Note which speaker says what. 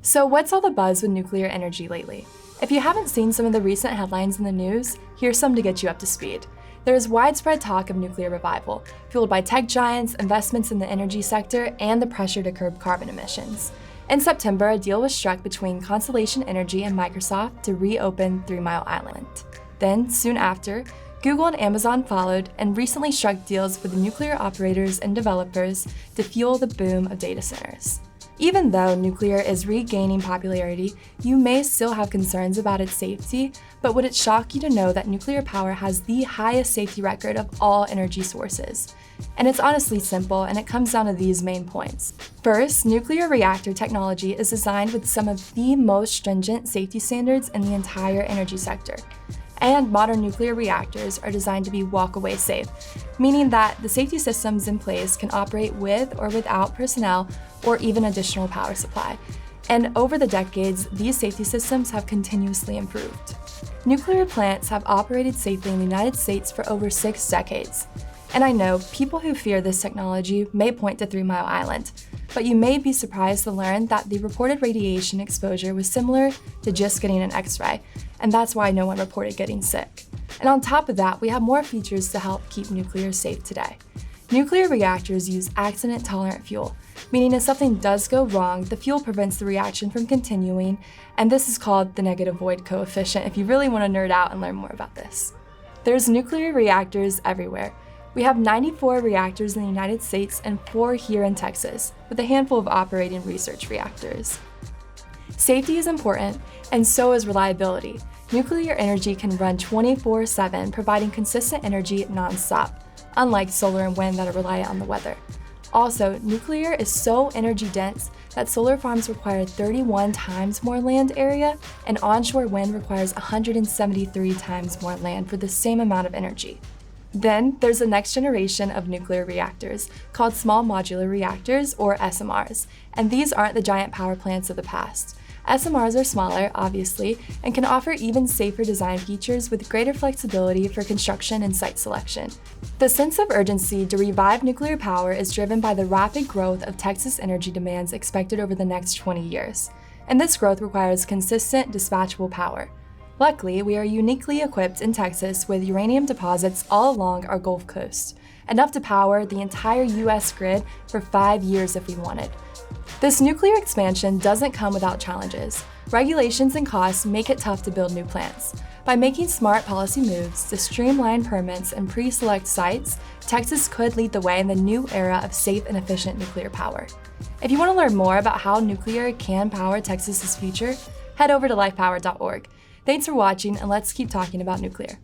Speaker 1: So what's all the buzz with nuclear energy lately? If you haven't seen some of the recent headlines in the news, here's some to get you up to speed. There is widespread talk of nuclear revival, fueled by tech giants, investments in the energy sector, and the pressure to curb carbon emissions. In September, a deal was struck between Constellation Energy and Microsoft to reopen 3-Mile Island. Then, soon after, Google and Amazon followed and recently struck deals with nuclear operators and developers to fuel the boom of data centers. Even though nuclear is regaining popularity, you may still have concerns about its safety, but would it shock you to know that nuclear power has the highest safety record of all energy sources? And it's honestly simple, and it comes down to these main points. First, nuclear reactor technology is designed with some of the most stringent safety standards in the entire energy sector. And modern nuclear reactors are designed to be walk-away safe, meaning that the safety systems in place can operate with or without personnel or even additional power supply. And over the decades, these safety systems have continuously improved. Nuclear plants have operated safely in the United States for over 6 decades. And I know people who fear this technology may point to 3-Mile Island, but you may be surprised to learn that the reported radiation exposure was similar to just getting an X-ray, and that's why no one reported getting sick. And on top of that, we have more features to help keep nuclear safe today. Nuclear reactors use accident-tolerant fuel, meaning if something does go wrong, the fuel prevents the reaction from continuing, and this is called the negative void coefficient if you really want to nerd out and learn more about this. There's nuclear reactors everywhere. We have 94 reactors in the United States and 4 here in Texas, with a handful of operating research reactors. Safety is important, and so is reliability. Nuclear energy can run 24/7, providing consistent energy non-stop, unlike solar and wind that are reliant on the weather. Also, nuclear is so energy dense that solar farms require 31 times more land area, and onshore wind requires 173 times more land for the same amount of energy. Then, there's the next generation of nuclear reactors, called small modular reactors, or SMRs, and these aren't the giant power plants of the past. SMRs are smaller, obviously, and can offer even safer design features with greater flexibility for construction and site selection. The sense of urgency to revive nuclear power is driven by the rapid growth of Texas energy demands expected over the next 20 years, and this growth requires consistent, dispatchable power. Luckily, we are uniquely equipped in Texas with uranium deposits all along our Gulf Coast, enough to power the entire US grid for 5 years if we wanted. This nuclear expansion doesn't come without challenges. Regulations and costs make it tough to build new plants. By making smart policy moves to streamline permits and pre-select sites, Texas could lead the way in the new era of safe and efficient nuclear power. If you want to learn more about how nuclear can power Texas's future, head over to lifepower.org. Thanks for watching, and let's keep talking about nuclear.